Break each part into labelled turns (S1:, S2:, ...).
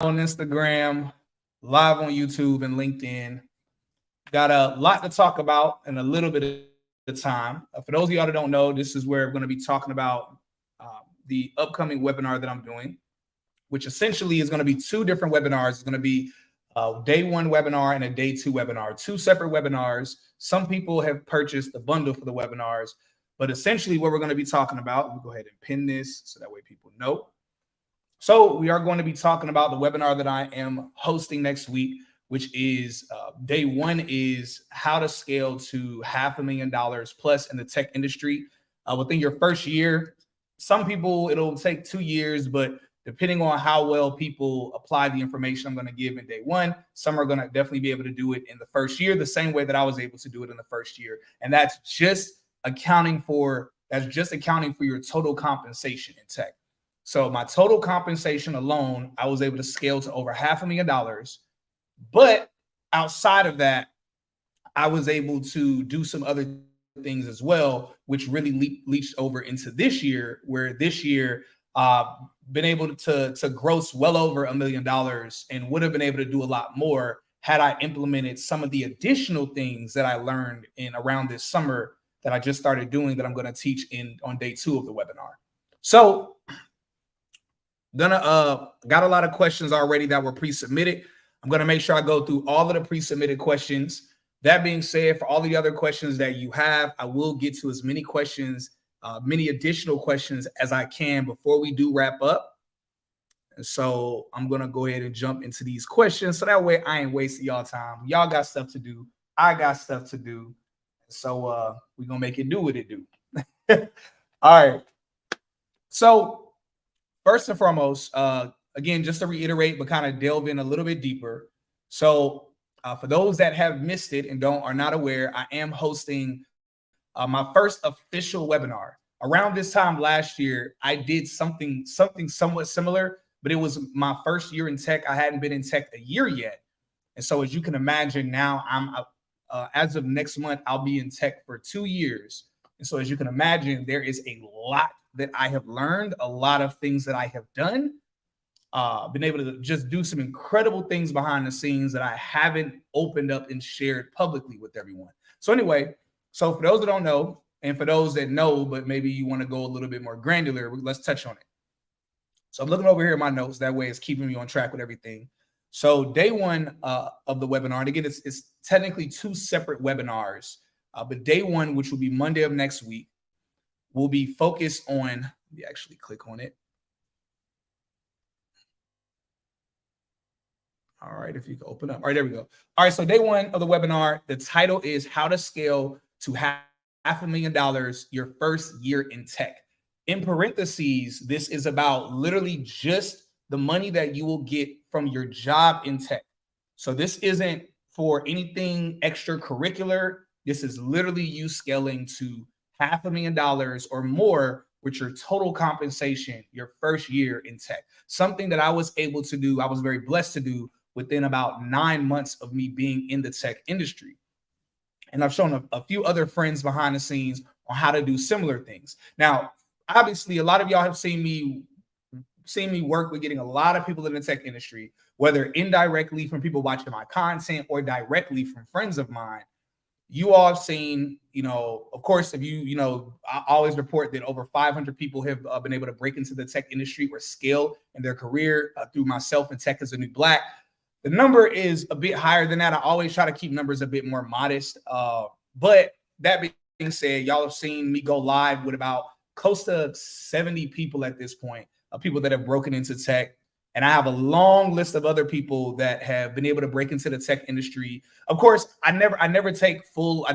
S1: on Instagram, live on YouTube and LinkedIn. Got a lot to talk about in a little bit of time. For those of y'all that don't know, this is where we're going to be talking about the upcoming webinar that I'm doing, which essentially is going to be two different webinars. It's going to be a day one webinar and a day two webinar, two separate webinars. Some people have purchased the bundle for the webinars, but essentially what we're going to be talking about, we'll go ahead and pin this so that way people know. So we are going to be talking about the webinar that I am hosting next week, which is day one is how to scale to $500,000 plus in the tech industry within your first year. Some people, it'll take 2 years, but depending on how well people apply the information I'm going to give in day one, some are going to definitely be able to do it in the first year, the same way that I was able to do it in the first year. And that's just accounting for your total compensation in tech. So my total compensation alone, I was able to scale to over $500,000. But outside of that, I was able to do some other things as well, which really leached over into this year, where this year been able to gross well over $1 million and would have been able to do a lot more had I implemented some of the additional things that I learned in around this summer that I just started doing that I'm going to teach on day two of the webinar. So got a lot of questions already that were pre-submitted. I'm going to make sure I go through all of the pre-submitted questions. That being said, for all the other questions that you have, I will get to as many questions, many additional questions as I can before we do wrap up. And so I'm going to go ahead and jump into these questions so that way I ain't wasting y'all time. Y'all got stuff to do. I got stuff to do. So we're going to make it do what it do. All right. So first and foremost, again, just to reiterate, but kind of delve in a little bit deeper. So for those that have missed it and are not aware, I am hosting my first official webinar. Around this time last year, I did something somewhat similar, but it was my first year in tech. I hadn't been in tech a year yet. And so as you can imagine, now as of next month, I'll be in tech for 2 years. And so as you can imagine, there is a lot that I have learned, a lot of things that I have done, been able to just do some incredible things behind the scenes that I haven't opened up and shared publicly with everyone. So anyway, so for those that don't know, and for those that know, but maybe you want to go a little bit more granular, let's touch on it. So I'm looking over here at my notes. That way it's keeping me on track with everything. So day one of the webinar, and again, it's technically 2 separate webinars, but day one, which will be Monday of next week, will be focused on, let me actually click on it. All right, if you can open up. All right, there we go. All right, so day one of the webinar, the title is How to Scale to $500,000 Your First Year in Tech. In parentheses, this is about literally just the money that you will get from your job in tech. So this isn't for anything extracurricular. This is literally you scaling to $500,000 or more with your total compensation your first year in tech. Something that I was able to do, I was very blessed to do within about 9 months of me being in the tech industry. And I've shown a few other friends behind the scenes on how to do similar things. Now, obviously, a lot of y'all have seen me work with getting a lot of people in the tech industry, whether indirectly from people watching my content or directly from friends of mine. You all have seen, of course, if I always report that over 500 people have been able to break into the tech industry or scale in their career through myself and Tech as a New Black. The number is a bit higher than that. I always try to keep numbers a bit more modest. But that being said, y'all have seen me go live with about close to 70 people at this point, people that have broken into tech. And I have a long list of other people that have been able to break into the tech industry. Of course, I never take full,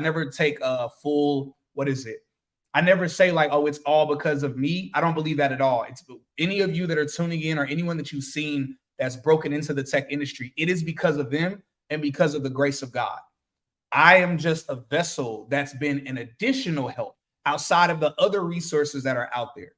S1: what is it? I never say like, oh, it's all because of me. I don't believe that at all. It's any of you that are tuning in or anyone that you've seen that's broken into the tech industry. It is because of them and because of the grace of God. I am just a vessel that's been an additional help outside of the other resources that are out there.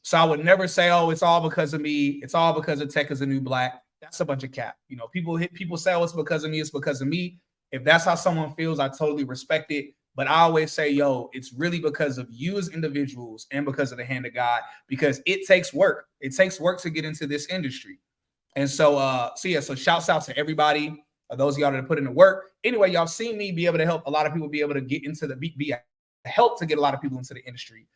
S1: So I would never say, oh, it's all because of me. It's all because of Tech as a New Black. That's a bunch of cap. People say, oh, it's because of me. It's because of me. If that's how someone feels, I totally respect it. But I always say, yo, it's really because of you as individuals and because of the hand of God, because it takes work. It takes work to get into this industry. And so shouts out to everybody, those of y'all that put in the work. Anyway, y'all seen me be able to help a lot of people be able to get into be a help to get a lot of people into the industry.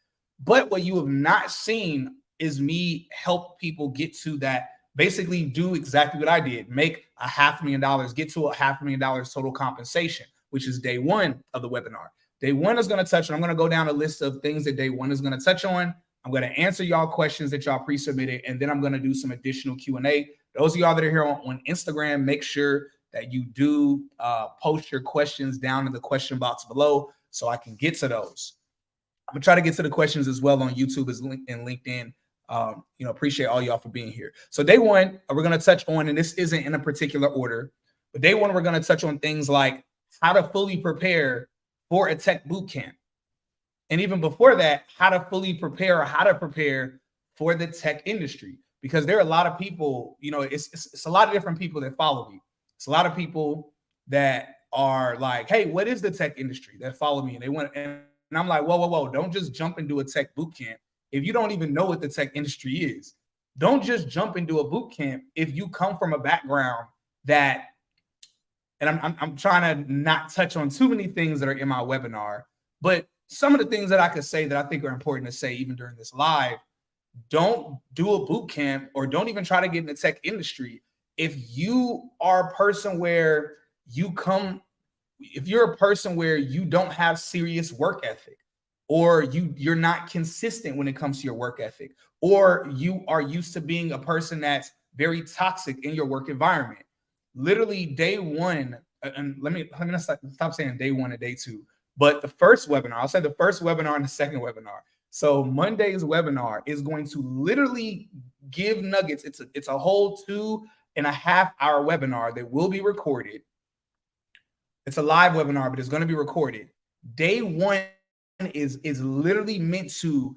S1: But what you have not seen is me help people get to that, basically do exactly what I did, make $500,000, get to $500,000 total compensation, which is day one of the webinar. Day one is going to touch on, I'm going to go down a list of things that day one is going to touch on. I'm going to answer y'all questions that y'all pre-submitted, and then I'm going to do some additional Q&A. Those of y'all that are here on Instagram, make sure that you do post your questions down in the question box below so I can get to those. I'm going to try to get to the questions as well on YouTube and LinkedIn. Appreciate all y'all for being here. So day one, we're going to touch on, and this isn't in a particular order, but day one, we're going to touch on things like how to fully prepare for a tech boot camp. And even before that, how to fully prepare or how to prepare for the tech industry. Because there are a lot of people, it's a lot of different people that follow me. It's a lot of people that are like, hey, what is the tech industry, that follow me? And I'm like, whoa, don't just jump into a tech boot camp if you don't even know what the tech industry is. Don't just jump into a boot camp if you come from a background that, and I'm trying to not touch on too many things that are in my webinar, but some of the things that I could say that I think are important to say even during this live. Don't do a boot camp, or don't even try to get in the tech industry if you are a person where if you're a person where you don't have serious work ethic, or you're not consistent when it comes to your work ethic, or you are used to being a person that's very toxic in your work environment. Literally day one, and let me not stop saying day one and day two, but the first webinar, I'll say the first webinar and the second webinar. So Monday's webinar is going to literally give nuggets. It's a whole 2.5-hour webinar that will be recorded. It's a live webinar, but it's going to be recorded. Day one is literally meant to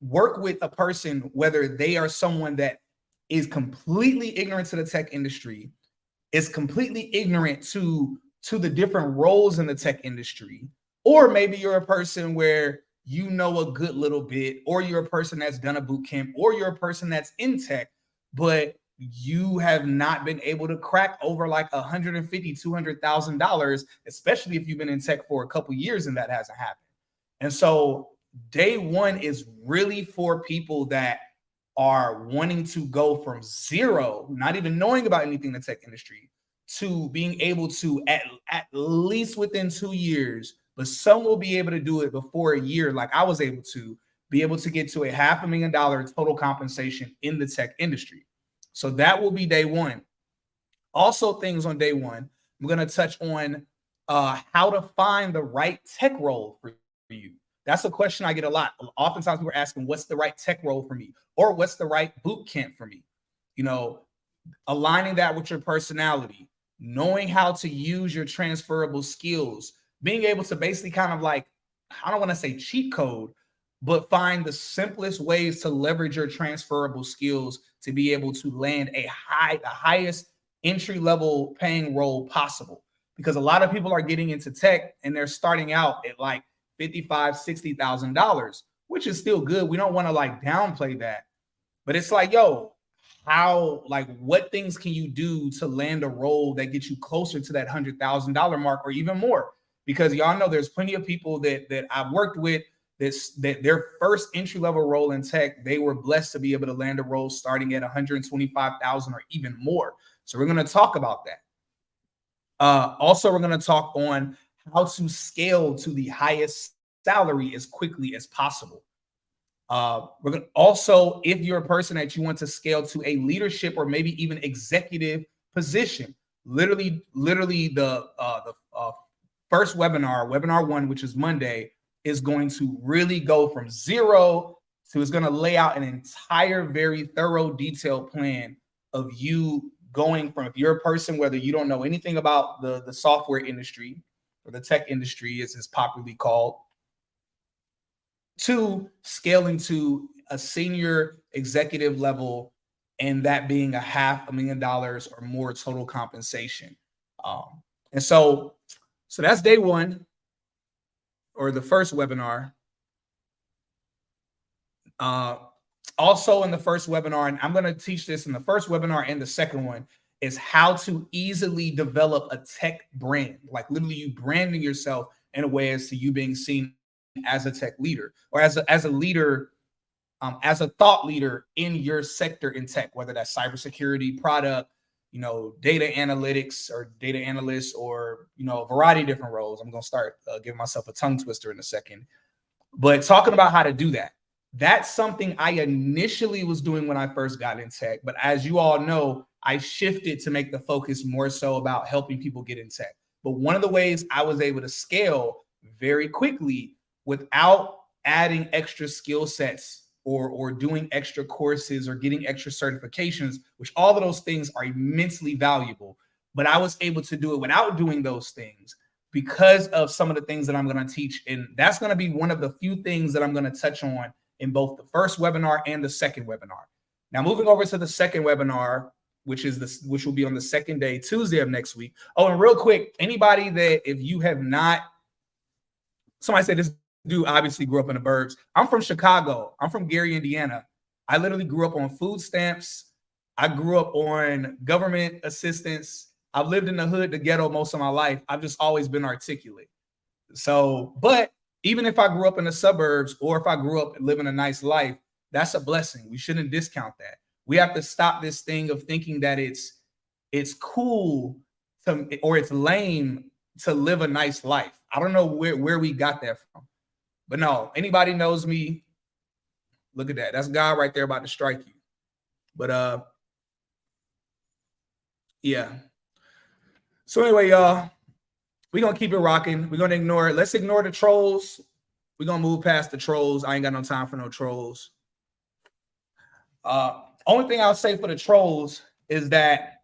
S1: work with a person, whether they are someone that is completely ignorant to the tech industry, is completely ignorant to the different roles in the tech industry, or maybe you're a person where you know a good little bit, or you're a person that's done a boot camp, or you're a person that's in tech, but you have not been able to crack over like $150,000, $200,000, especially if you've been in tech for a couple years and that hasn't happened. And so day one is really for people that are wanting to go from zero, not even knowing about anything in the tech industry, to being able to at least within 2 years, but some will be able to do it before a year, like I was able to, be able to get to a $500,000 total compensation in the tech industry. So that will be day one. Also, things on day one, I'm going to touch on how to find the right tech role for you. That's a question I get a lot. Oftentimes people are asking, what's the right tech role for me? Or what's the right boot camp for me? Aligning that with your personality, knowing how to use your transferable skills, being able to basically kind of like, I don't want to say cheat code, but find the simplest ways to leverage your transferable skills to be able to land the highest entry level paying role possible. Because a lot of people are getting into tech and they're starting out at like $55,000, $60,000, which is still good. We don't want to like downplay that, but it's like, what things can you do to land a role that gets you closer to that $100,000 mark or even more? Because y'all know there's plenty of people that I've worked with that their first entry level role in tech, they were blessed to be able to land a role starting at 125,000 or even more. So we're going to talk about that. Also, we're going to talk on how to scale to the highest salary as quickly as possible. We're going to also, if you're a person that you want to scale to a leadership or maybe even executive position, literally the first webinar 1, which is Monday, is going to really go from zero to, it's going to lay out an entire, very thorough, detailed plan of you going from, if you're a person, whether you don't know anything about the software industry or the tech industry, as it's popularly called, to scaling to a senior executive level, and that being $500,000 or more total compensation. And so that's day one, or the first webinar. Also in the first webinar, and I'm going to teach this in the first webinar and the second one, is how to easily develop a tech brand, like literally you branding yourself in a way as to you being seen as a tech leader or as a leader, as a thought leader in your sector in tech, whether that's cybersecurity, product, data analytics or data analysts, or, a variety of different roles. I'm going to start giving myself a tongue twister in a second, but talking about how to do that. That's something I initially was doing when I first got in tech. But as you all know, I shifted to make the focus more so about helping people get in tech. But one of the ways I was able to scale very quickly without adding extra skill sets or doing extra courses or getting extra certifications, which all of those things are immensely valuable. But I was able to do it without doing those things because of some of the things that I'm going to teach. And that's going to be one of the few things that I'm going to touch on in both the first webinar and the second webinar. Now, moving over to the second webinar, which will be on the second day, Tuesday of next week. Oh, and real quick, anybody that if you have not, somebody said this dude obviously grew up in the burbs. I'm from Chicago. I'm from Gary, Indiana. I literally grew up on food stamps. I grew up on government assistance. I've lived in the hood, the ghetto most of my life. I've just always been articulate. So, but even if I grew up in the suburbs or if I grew up living a nice life, that's a blessing. We shouldn't discount that. We have to stop this thing of thinking that it's cool to, or it's lame to live a nice life. I don't know where we got that from. But no, anybody knows me, look at that. That's God right there about to strike you. But yeah. So anyway, y'all, we're going to keep it rocking. We're going to ignore it. Let's ignore the trolls. We're going to move past the trolls. I ain't got no time for no trolls. Only thing I'll say for the trolls is that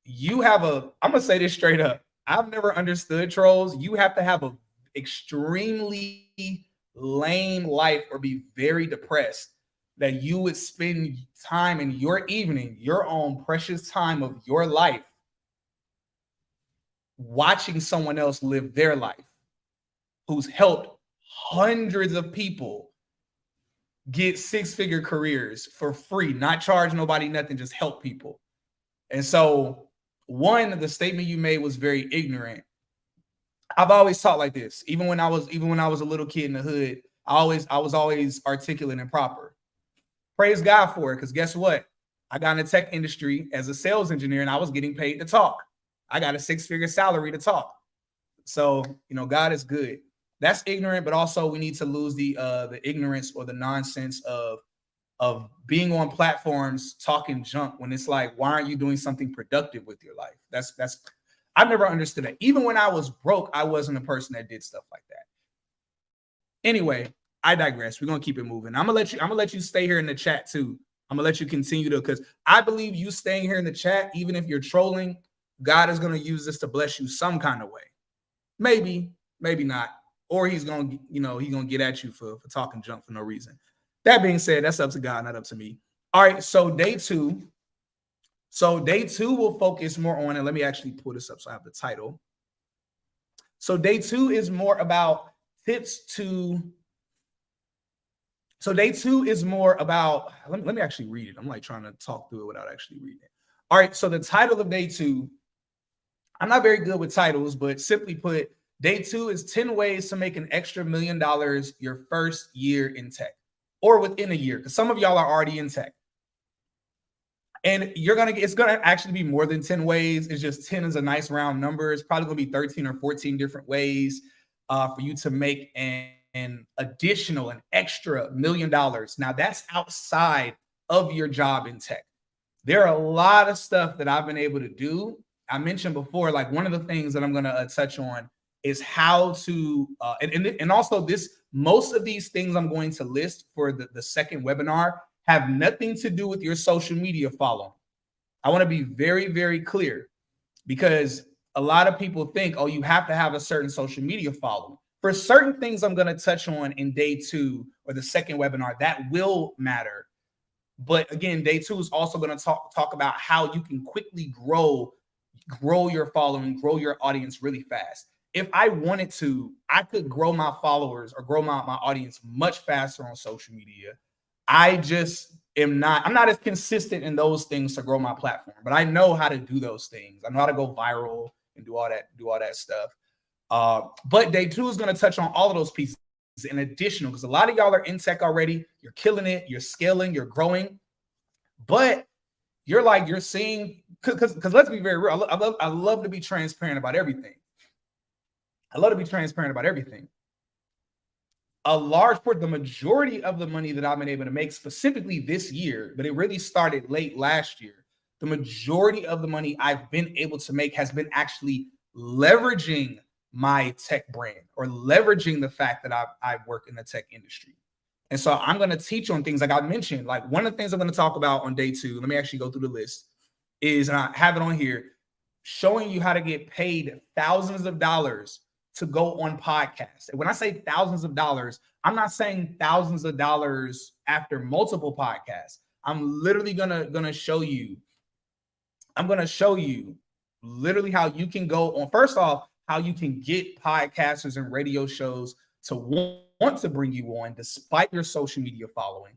S1: I'm going to say this straight up. I've never understood trolls. You have to have a extremely lame life or be very depressed that you would spend time in your evening, your own precious time of your life, watching someone else live their life who's helped hundreds of people get six-figure careers for free, not charge nobody nothing, just help people. And so one, the statement you made was very ignorant. I've always taught like this. Even when I was a little kid in the hood, I was always articulate and proper. Praise God for it, because guess what? I got in the tech industry as a sales engineer and I was getting paid to talk. I got a six-figure salary to talk. So, God is good. That's ignorant, but also we need to lose the ignorance or the nonsense of being on platforms talking junk when it's like, why aren't you doing something productive with your life? That's I've never understood that. Even when I was broke, I wasn't a person that did stuff like that. Anyway, I digress. We're gonna keep it moving. I'm gonna let you stay here in the chat too. I'm gonna let you continue to, because I believe you staying here in the chat, even if you're trolling, God is gonna use this to bless you some kind of way. Maybe, maybe not. Or he's gonna, he's gonna get at you for talking junk for no reason. That being said, that's up to God, not up to me. All right, so day two. So day two will focus more on, and let me actually pull this up so I have the title. So day two is more about tips to. So day two is more about, let me actually read it. I'm like trying to talk through it without actually reading it. All right, so the title of day two, I'm not very good with titles, but simply put, day two is 10 ways to make an extra $1 million your first year in tech or within a year, because some of y'all are already in tech. And it's gonna actually be more than 10 ways. It's just 10 is a nice round number. It's probably gonna be 13 or 14 different ways for you to make an extra $1 million. Now that's outside of your job in tech. There are a lot of stuff that I've been able to do. I mentioned before, like one of the things that I'm gonna touch on is how to, and also most of these things I'm going to list for the second webinar have nothing to do with your social media following. I want to be very, very clear, because a lot of people think, oh, you have to have a certain social media following. For certain things I'm going to touch on in day two or the second webinar, that will matter. But again, day two is also going to talk about how you can quickly grow your following, grow your audience really fast. If I wanted to, I could grow my followers or grow my audience much faster on social media. I just I'm not as consistent in those things to grow my platform, but I know how to do those things. I know how to go viral and do all that stuff. But day two is going to touch on all of those pieces in additional, because a lot of y'all are in tech already. You're killing it. You're scaling. You're growing. But you're seeing, because let's be very real. I love to be transparent about everything. I love to be transparent about everything. A large part, the majority of the money that I've been able to make specifically this year, but it really started late last year. The majority of the money I've been able to make has been actually leveraging my tech brand or leveraging the fact that I work in the tech industry. And so I'm going to teach on things like I mentioned. Like one of the things I'm going to talk about on day two, let me actually go through the list, is, and I have it on here, showing you how to get paid thousands of dollars to go on podcasts. And when I say thousands of dollars, I'm not saying thousands of dollars after multiple podcasts. I'm literally gonna show you. I'm gonna show you literally how you can go on. First off, how you can get podcasters and radio shows to want to bring you on despite your social media following.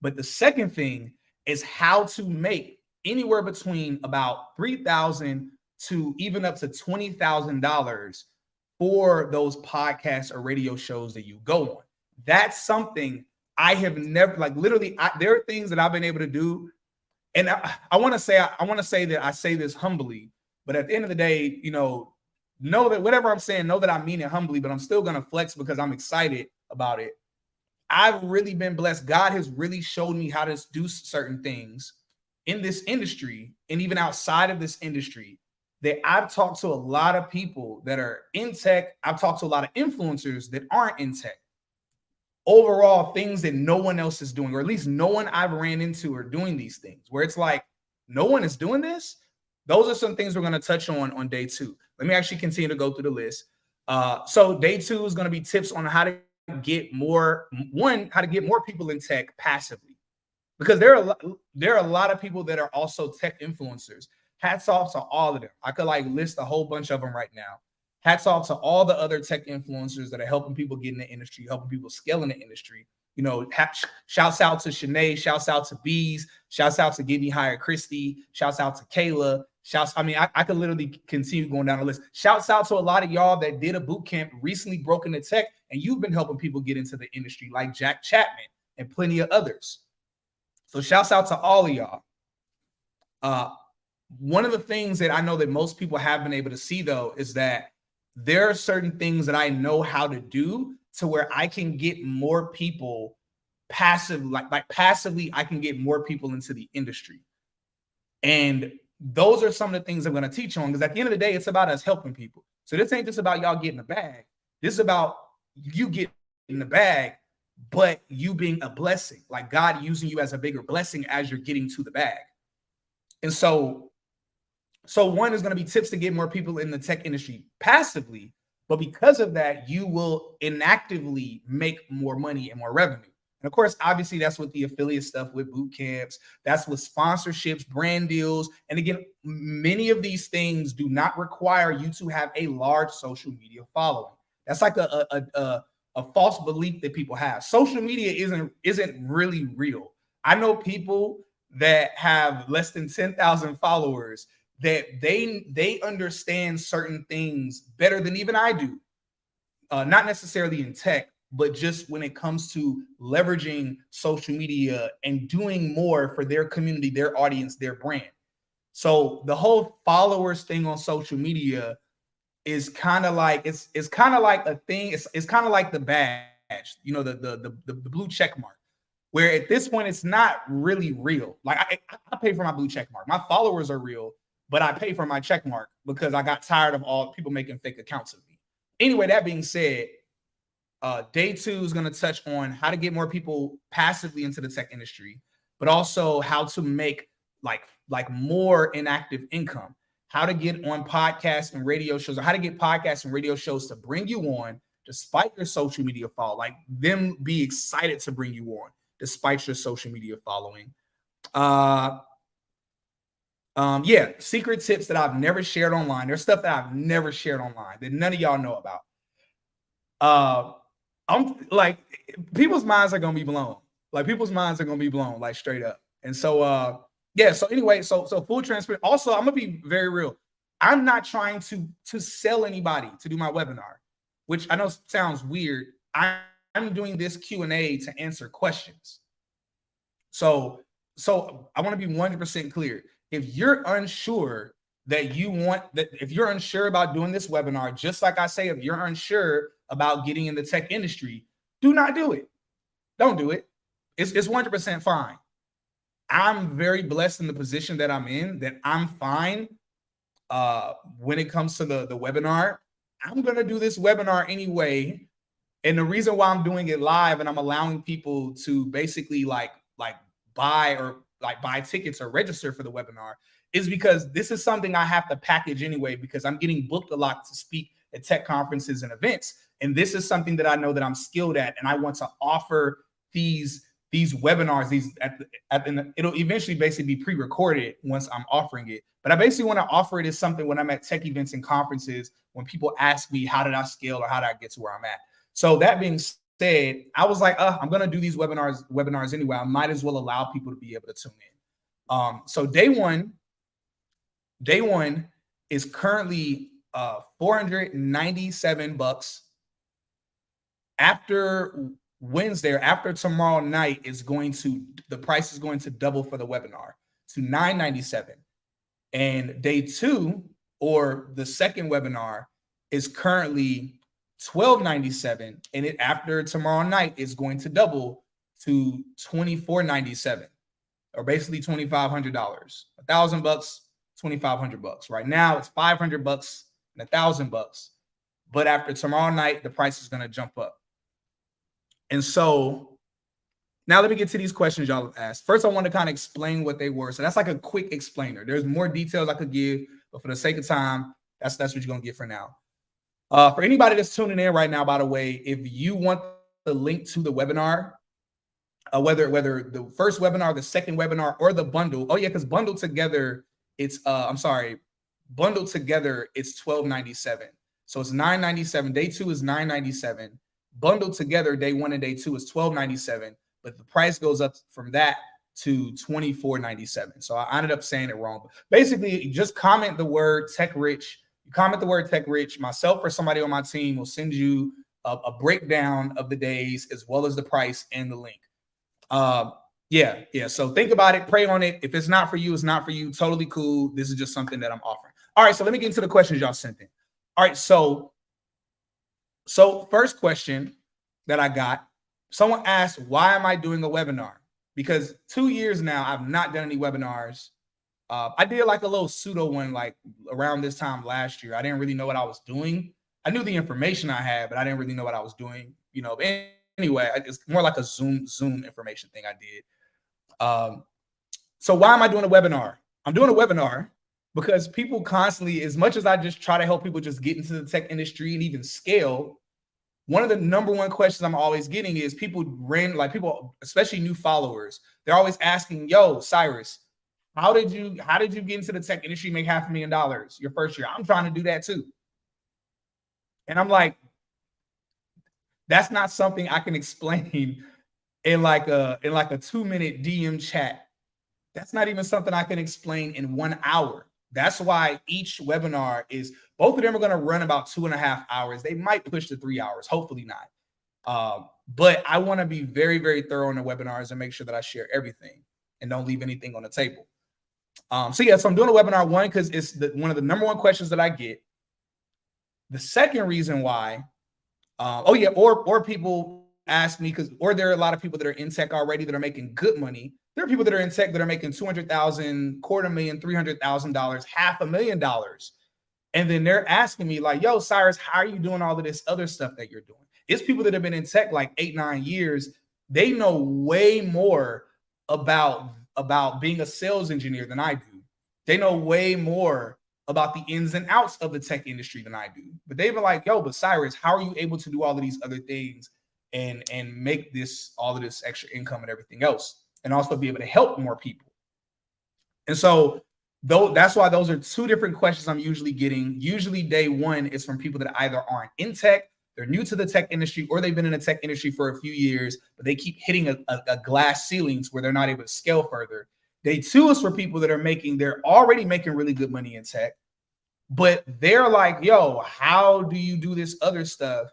S1: But the second thing is how to make anywhere between about $3,000 to even up to $20,000 for those podcasts or radio shows that you go on. That's something I have never, like literally, there are things that I've been able to do. And I want to say that I say this humbly, but at the end of the day, know that whatever I'm saying, know that I mean it humbly, but I'm still going to flex because I'm excited about it. I've really been blessed. God has really showed me how to do certain things in this industry and even outside of this industry, that I've talked to a lot of people that are in tech. I've talked to a lot of influencers that aren't in tech. Overall, things that no one else is doing, or at least no one I've ran into are doing these things, where it's like, no one is doing this. Those are some things we're going to touch on day two. Let me actually continue to go through the list. So day two is going to be tips on how to get more people in tech passively, because there are a lot of people that are also tech influencers. Hats off to all of them. I could list a whole bunch of them right now. Hats off to all the other tech influencers that are helping people get in the industry, helping people scale in the industry. Shouts out to Shanae, shouts out to Bees, shouts out to Give Me Higher Christy, shouts out to Kayla. I could literally continue going down the list. Shouts out to a lot of y'all that did a boot camp, recently broke into tech, and you've been helping people get into the industry, like Jack Chapman and plenty of others. So shouts out to all of y'all. One of the things that I know that most people have been able to see, though, is that there are certain things that I know how to do to where I can get more people passively, I can get more people into the industry. And those are some of the things I'm going to teach on, because at the end of the day, it's about us helping people. So this ain't just about y'all getting the bag. This is about you getting the bag, but you being a blessing, like God using you as a bigger blessing as you're getting to the bag. And so one is going to be tips to get more people in the tech industry passively, but because of that, you will inactively make more money and more revenue. And of course, obviously, that's with the affiliate stuff, with boot camps, that's with sponsorships, brand deals. And again, many of these things do not require you to have a large social media following. That's like a false belief that people have. Social media isn't really real. I know people that have less than 10,000 followers that they understand certain things better than even I do. Not necessarily in tech, but just when it comes to leveraging social media and doing more for their community, their audience, their brand. So the whole followers thing on social media is kind of like it's kind of like a thing. It's kind of like the badge, the blue check mark, where at this point it's not really real. Like I pay for my blue check mark. My followers are real, but I pay for my check mark because I got tired of all people making fake accounts of me. Anyway, that being said, day two is going to touch on how to get more people passively into the tech industry, but also how to make like more inactive income, how to get on podcasts and radio shows, or how to get podcasts and radio shows to bring you on despite your social media follow, like them be excited to bring you on despite your social media following. Secret tips that I've never shared online. There's stuff that I've never shared online that none of y'all know about. I'm like, people's minds are gonna be blown. Like people's minds are gonna be blown, like straight up. And so yeah, so anyway, so full transparent. Also, I'm gonna be very real. I'm not trying to sell anybody to do my webinar, which I know sounds weird. I'm doing this Q&A to answer questions. So I want to be 100% clear. If you're unsure that you want that, if you're unsure about doing this webinar, just like I say, if you're unsure about getting in the tech industry, do not do it. Don't do it. It's 100% fine. I'm very blessed in the position that I'm in, that I'm fine when it comes to the webinar. I'm going to do this webinar anyway. And the reason why I'm doing it live and I'm allowing people to basically like buy tickets or register for the webinar is because this is something I have to package anyway, because I'm getting booked a lot to speak at tech conferences and events. And this is something that I know that I'm skilled at, and I want to offer these webinars. It'll eventually basically be pre-recorded once I'm offering it. But I basically want to offer it as something when I'm at tech events and conferences, when people ask me, how did I scale or how did I get to where I'm at? So that being said, I was like, I'm going to do these webinars anyway. I might as well allow people to be able to tune in. So day one is currently $497. After Wednesday or after tomorrow night the price is going to double for the webinar to $997. And day two, or the second webinar, is currently $1297, and it after tomorrow night is going to double to $2497, or basically $2,500. $1,000, $2,500. Right now it's $500 and $1,000, but after tomorrow night the price is going to jump up. And so now let me get to these questions y'all have asked. First, I want to kind of explain what they were. So that's like a quick explainer. There's more details I could give, but for the sake of time, that's what you're going to get for now. For anybody that's tuning in right now, by the way, if you want the link to the webinar, whether the first webinar, the second webinar, or the bundle, because bundled together, it's bundled together, it's $1297. So it's $997. Day two is $997. Bundled together, day one and day two is $1297, but the price goes up from that to $2497. So I ended up saying it wrong. But basically, just comment the word tech rich. You comment the word tech rich. Myself or somebody on my team will send you a breakdown of the days as well as the price and the link. Yeah. So think about it, pray on it. If it's not for you, it's not for you. Totally cool. This is just something that I'm offering. All right, so let me get into the questions y'all sent in. All right, so first question that I got, someone asked, why am I doing a webinar? Because 2 years now, I've not done any webinars. I did like a little pseudo one like around this time last year. I didn't really know what I was doing. I knew the information I had, but I didn't really know what I was doing. Anyway, it's more like a Zoom information thing I did. So why am I doing a webinar? I'm doing a webinar because people constantly, as much as I just try to help people just get into the tech industry and even scale, one of the number one questions I'm always getting is people, especially new followers, they're always asking, yo, Cyrus, how did you get into the tech industry, make $500,000 your first year? I'm trying to do that too. And I'm like, that's not something I can explain in like a 2-minute DM chat. That's not even something I can explain in 1 hour. That's why each webinar is, both of them are going to run about 2.5 hours. They might push to 3 hours, hopefully not. But I want to be very, very thorough in the webinars and make sure that I share everything and don't leave anything on the table. So I'm doing a webinar, one, because it's one of the number one questions that I get. The second reason why, or people ask me, or there are a lot of people that are in tech already that are making good money. There are people that are in tech that are making $200,000, $250,000, $300,000, $500,000. And then they're asking me like, yo, Cyrus, how are you doing all of this other stuff that you're doing? It's people that have been in tech like 8-9 years. They know way more about being a sales engineer than I do. They know way more about the ins and outs of the tech industry than I do. But they've been like, yo, but Cyrus, how are you able to do all of these other things and make all of this extra income and everything else, and also be able to help more people? And so that's why those are two different questions I'm usually getting. Usually day one is from people that either aren't in tech, they're new to the tech industry, or they've been in the tech industry for a few years, but they keep hitting a glass ceilings where they're not able to scale further. Day two is for people that they're already making really good money in tech, but they're like, yo, how do you do this other stuff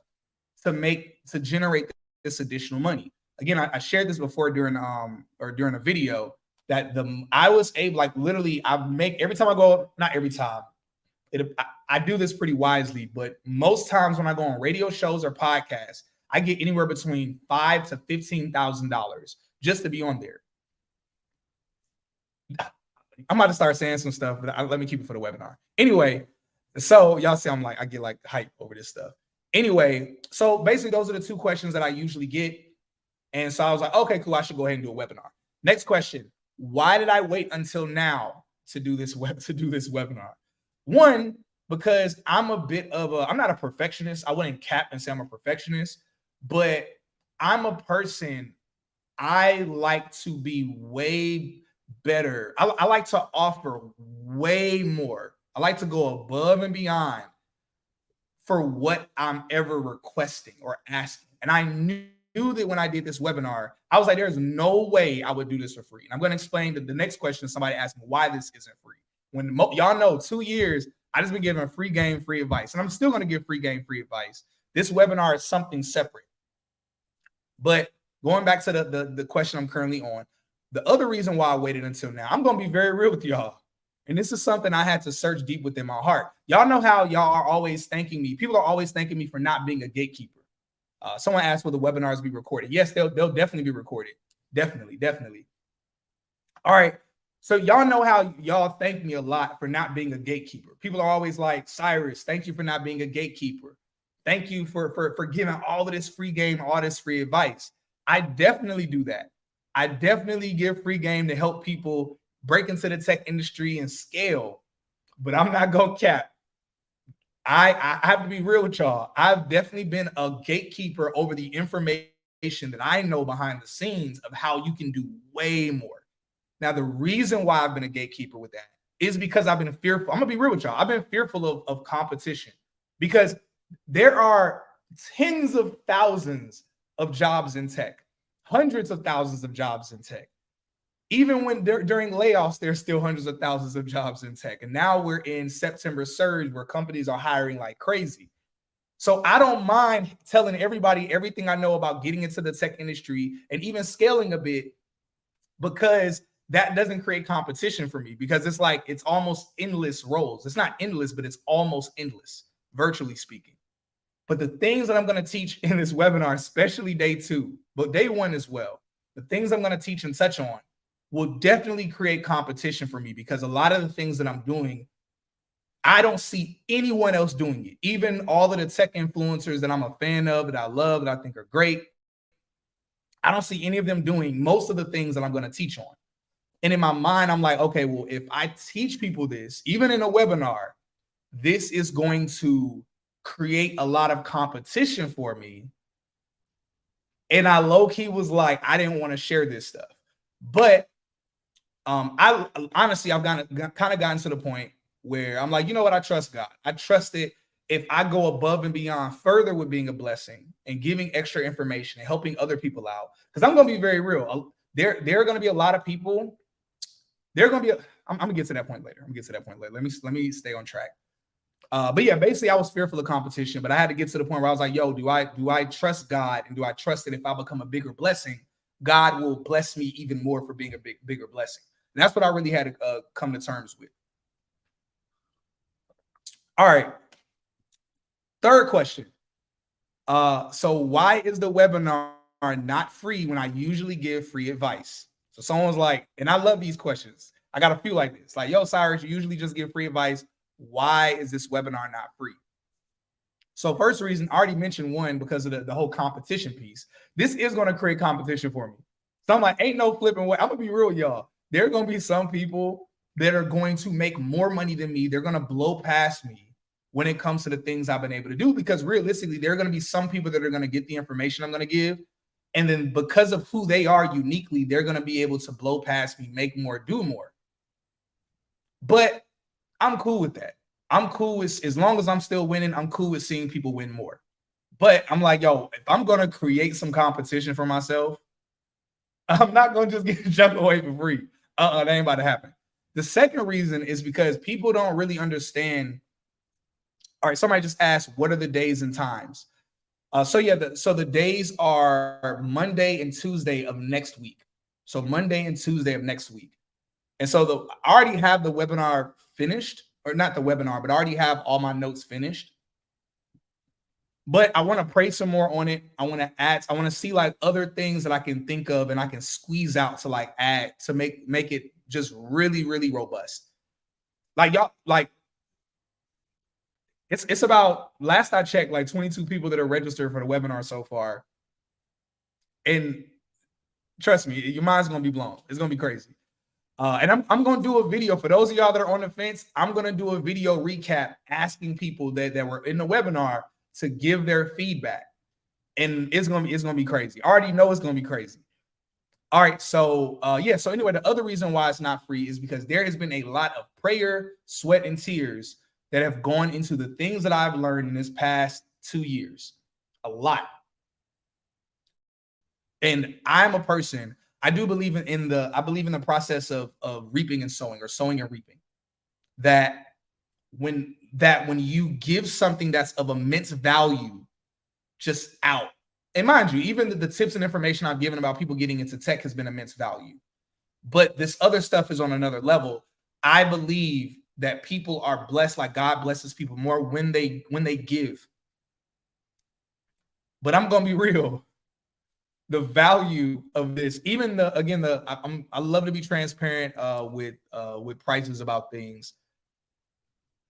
S1: to generate this additional money? Again, I shared this before during a video that I was able, like, literally, I make every time I go, not every time, I do this pretty wisely, but most times when I go on radio shows or podcasts, I get anywhere between $5,000 to $15,000 just to be on there. I'm about to start saying some stuff, but let me keep it for the webinar. Anyway, so y'all see, I get like hype over this stuff. Anyway, so basically those are the two questions that I usually get. And so I was like, okay, cool, I should go ahead and do a webinar. Next question: why did I wait until now to do this webinar? One, because I'm not a perfectionist. I wouldn't cap and say I'm a perfectionist, but I'm a person, I like to be way better. I like to offer way more. I like to go above and beyond for what I'm ever requesting or asking. And I knew that when I did this webinar, I was like, there's no way I would do this for free. And I'm going to explain the next question. Somebody asked me why this isn't free. When y'all know 2 years, I just been giving free game, free advice. And I'm still going to give free game, free advice. This webinar is something separate. But going back to the question I'm currently on, the other reason why I waited until now, I'm going to be very real with y'all. And this is something I had to search deep within my heart. Y'all know how y'all are always thanking me. People are always thanking me for not being a gatekeeper. Someone asked, will the webinars be recorded? Yes, they'll definitely be recorded. Definitely. All right. So y'all know how y'all thank me a lot for not being a gatekeeper. People are always like, Cyrus, thank you for not being a gatekeeper. Thank you for giving all of this free game, all this free advice. I definitely do that. I definitely give free game to help people break into the tech industry and scale. But I'm not going to cap. I have to be real with y'all. I've definitely been a gatekeeper over the information that I know behind the scenes of how you can do way more. Now, the reason why I've been a gatekeeper with that is because I've been fearful. I'm going to be real with y'all. I've been fearful of competition because there are tens of thousands of jobs in tech, hundreds of thousands of jobs in tech. Even when during layoffs, there's still hundreds of thousands of jobs in tech. And now we're in September surge where companies are hiring like crazy. So I don't mind telling everybody everything I know about getting into the tech industry and even scaling a bit, because that doesn't create competition for me, because it's almost endless roles. It's not endless, but it's almost endless, virtually speaking. But the things that I'm going to teach in this webinar, especially day 2, but day 1 as well, the things I'm going to teach and touch on will definitely create competition for me, because a lot of the things that I'm doing, I don't see anyone else doing it. Even all of the tech influencers that I'm a fan of, that I love, that I think are great, I don't see any of them doing most of the things that I'm going to teach on. And in my mind, I'm like, okay, well, if I teach people this, even in a webinar, this is going to create a lot of competition for me. And I low-key was like, I didn't want to share this stuff. But I honestly, I've kind of gotten to the point where I'm like, you know what? I trust God. I trust it. If I go above and beyond further with being a blessing and giving extra information and helping other people out, because I'm going to be very real. There are going to be a lot of people. I'm going to get to that point later. Let me stay on track. But yeah, basically I was fearful of competition, but I had to get to the point where I was like, yo, do I trust God? And do I trust that if I become a bigger blessing, God will bless me even more for being a bigger blessing? And that's what I really had to come to terms with. All right. Third question. So why is the webinar not free when I usually give free advice? So someone's like, and I love these questions. I got a few like this. Like, yo, Cyrus, you usually just give free advice. Why is this webinar not free? So first reason, I already mentioned one, because of the whole competition piece. This is going to create competition for me. So I'm like, ain't no flipping way. I'm going to be real, y'all. There are going to be some people that are going to make more money than me. They're going to blow past me when it comes to the things I've been able to do, because realistically, there are going to be some people that are going to get the information I'm going to give. And then because of who they are uniquely, they're going to be able to blow past me, make more, do more. But I'm cool with that. I'm cool with, as long as I'm still winning, I'm cool with seeing people win more. But I'm like, yo, if I'm gonna create some competition for myself, I'm not gonna just get junk away for free. That ain't about to happen. The second reason is because people don't really understand. All right, somebody just asked, what are the days and times? So the days are Monday and Tuesday of next week. So Monday and Tuesday of next week. And so I already have the webinar finished, or not the webinar, but I already have all my notes finished. But I want to pray some more on it. I want to see like other things that I can think of and I can squeeze out to like add to make it just really, really robust. Like y'all, like it's about, last I checked, like 22 people that are registered for the webinar so far. And trust me, your mind's gonna be blown. It's gonna be crazy. And I'm gonna do a video for those of y'all that are on the fence. I'm gonna do a video recap asking people that were in the webinar to give their feedback. And it's gonna be crazy. I already know it's gonna be crazy. All right, so so anyway, the other reason why it's not free is because there has been a lot of prayer, sweat, and tears that have gone into the things that I've learned in this past 2 years. A lot. And I'm a person, I do believe in the process of reaping and sowing, or sowing and reaping. That when you give something that's of immense value just out, and mind you, even the tips and information I've given about people getting into tech has been immense value. But this other stuff is on another level. I believe that people are blessed, like God blesses people more when they give. But I'm gonna be real. The value of this, even I love to be transparent with prices about things.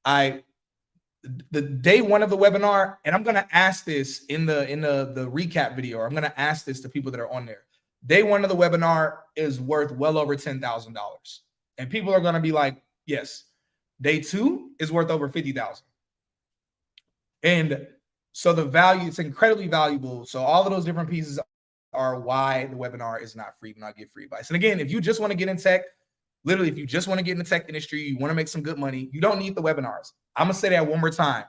S1: The day one of the webinar, and I'm gonna ask this in the recap video, or I'm gonna ask this to people that are on there. Day one of the webinar is worth well over $10,000, and people are gonna be like, yes. Day two is worth over $50,000, and so the value, it's incredibly valuable. So all of those different pieces are why the webinar is not free when I give free advice. And again, if you just want to get in tech, literally, if you just want to get in the tech industry, you want to make some good money, you don't need the webinars. I'm going to say that one more time.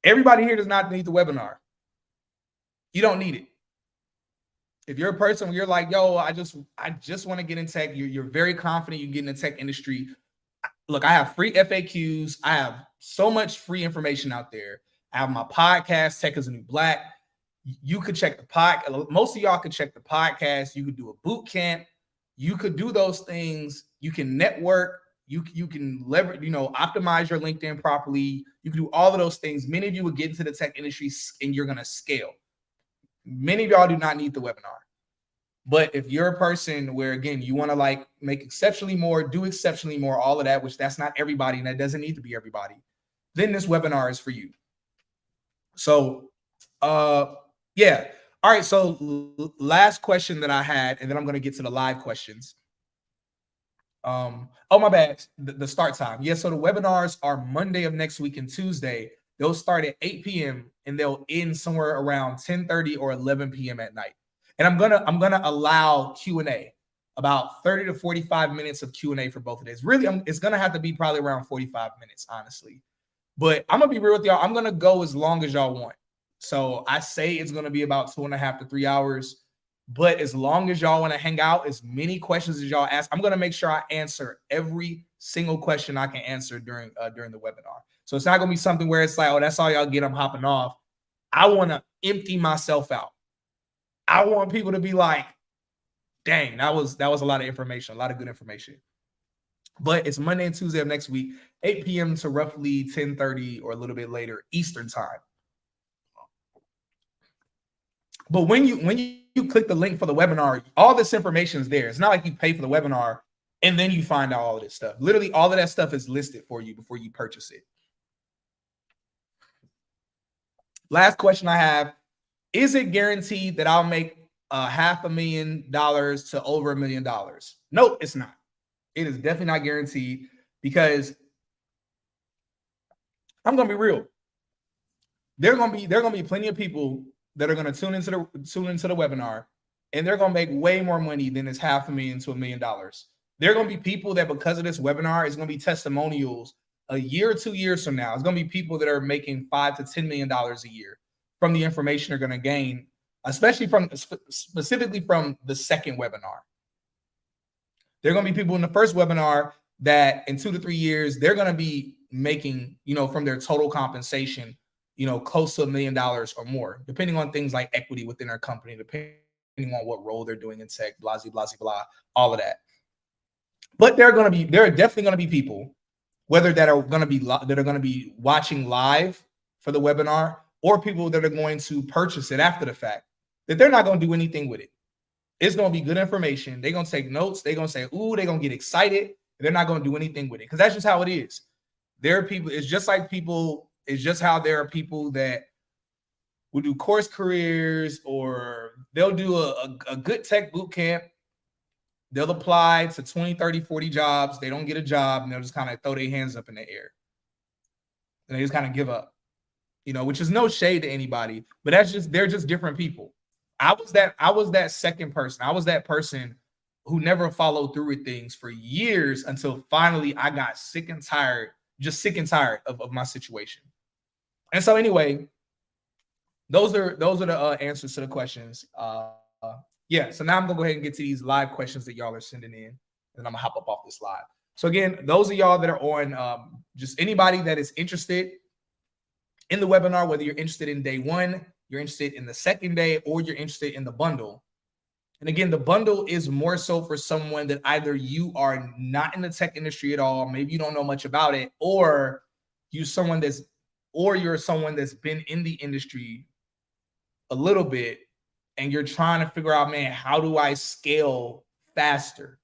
S1: Everybody here does not need the webinar. You don't need it. If you're a person where you're like, yo, I just want to get in tech, you're very confident you can get in the tech industry. Look, I have free FAQs. I have so much free information out there. I have my podcast, Tech is a New Black. You could check the podcast. Most of y'all could check the podcast. You could do a boot camp. You could do those things. You can network. You can leverage, optimize your LinkedIn properly. You can do all of those things. Many of you would get into the tech industry and you're going to scale. Many of y'all do not need the webinar. But if you're a person where, again, you want to like make exceptionally more, do exceptionally more, all of that, which that's not everybody, and that doesn't need to be everybody, then this webinar is for you. So, yeah. All right. So last question that I had, and then I'm going to get to the live questions. Oh, my bad. The start time. Yeah. So the webinars are Monday of next week and Tuesday. They'll start at 8 p.m. and they'll end somewhere around 10:30 or 11 p.m. at night. And I'm gonna allow Q&A, about 30 to 45 minutes of Q&A for both of days. Really, it's gonna have to be probably around 45 minutes, honestly. But I'm gonna be real with y'all. I'm gonna go as long as y'all want. So I say it's gonna be about 2.5 to 3 hours. But as long as y'all want to hang out, as many questions as y'all ask, I'm gonna make sure I answer every single question I can answer during the webinar. So it's not gonna be something where it's like, oh, that's all y'all get, I'm hopping off. I want to empty myself out. I want people to be like, dang, that was a lot of information, a lot of good information. But it's Monday and Tuesday of next week, 8 p.m. to roughly 10:30 or a little bit later Eastern time. But when you click the link for the webinar, all this information is there. It's not like you pay for the webinar and then you find out all of this stuff. Literally, all of that stuff is listed for you before you purchase it. Last question I have. Is it guaranteed that I'll make $500,000 to over $1 million? Nope, it's not. It is definitely not guaranteed, because I'm gonna be real. There are gonna be plenty of people that are gonna tune into the webinar, and they're gonna make way more money than it's $500,000 to $1 million. There are gonna be people that, because of this webinar, it's gonna be testimonials a year or 2 years from now. It's gonna be people that are making $5 to $10 million a year. from the information they're going to gain, especially specifically from the second webinar. There are going to be people in the first webinar that in 2 to 3 years, they're going to be making, from their total compensation, close to $1 million or more, depending on things like equity within their company, depending on what role they're doing in tech, blah, blah, blah, blah, all of that. But there are definitely going to be people, whether that are going to be watching live for the webinar or people that are going to purchase it after the fact, that they're not going to do anything with it. It's going to be good information. They're going to take notes. They're going to say, ooh, they're going to get excited. They're not going to do anything with it because that's just how it is. There are people, it's just how there are people that will do course careers, or they'll do a good tech boot camp. They'll apply to 20, 30, 40 jobs. They don't get a job, and they'll just kind of throw their hands up in the air. And they just kind of give up, which is no shade to anybody, but they're just different people. I was that second person. I was that person who never followed through with things for years until finally I got sick and tired of my situation. And so anyway, those are the answers to the questions. Yeah, so now I'm gonna go ahead and get to these live questions that y'all are sending in, and I'm gonna hop up off this live. So again, those of y'all that are on, just anybody that is interested in the webinar, whether you're interested in day one, you're interested in the second day, or you're interested in the bundle. And again, the bundle is more so for someone that either you are not in the tech industry at all, maybe you don't know much about it, or you're someone that's been in the industry a little bit, and you're trying to figure out, man, how do I scale faster?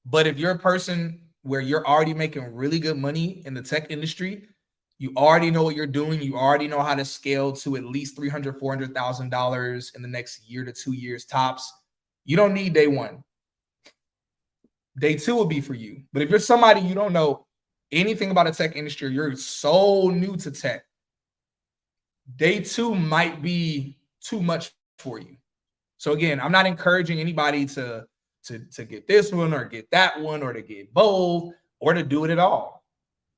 S1: But if you're a person where you're already making really good money in the tech industry, you already know what you're doing, you already know how to scale to at least $300,000, $400,000 in the next year to 2 years tops, you don't need day one. Day two will be for you. But if you're somebody you don't know anything about the tech industry, you're so new to tech, day two might be too much for you. So again, I'm not encouraging anybody to get this one or get that one or to get both or to do it at all.